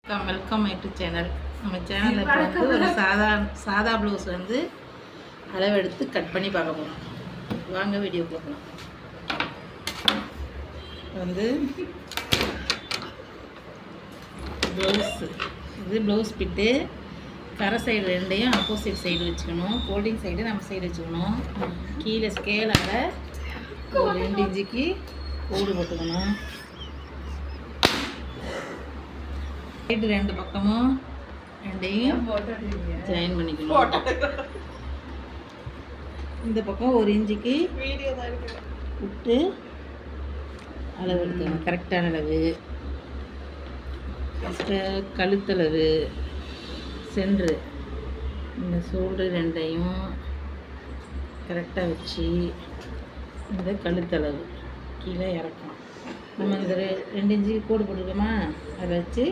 Welcome my to channel. நம்ம சேனலில் இப்போ வந்து ஒரு சாதா ப்ளவுஸ் வந்து அளவெடுத்து கட் பண்ணி பார்க்க போகிறோம். வாங்க வீடியோ பார்க்கலாம். வந்து ப்ளவுஸு இது ப்ளவுஸ் பிட்டு கரை சைடு ரெண்டையும் ஆப்போசிட் சைடு வச்சுக்கணும். ஃபோல்டிங் சைடு நம்ம சைடு வச்சுக்கணும். கீழே ஸ்கேலால் ஒரு 2 இன்ச்சுக்கு கோடு போட்டுக்கணும். சைடு ரெண்டு பக்கமும் ரெண்டையும் ஜாயின் பண்ணிக்கணும். இந்த பக்கம் 1 இன்ச்சுக்கு விட்டு அளவு எடுக்கணும். கரெக்டான அளவு. ஃபஸ்ட்டு கழுத்தளவு சென்ட்ரு இந்த ஷோல்டர் ரெண்டையும் கரெக்டாக வச்சு இந்த கழுத்தளவு கீழே இறக்கணும். நம்ம இந்த 2 இன்ச்சுக்கு கோடு போட்டுருக்கோமா, அதை வச்சு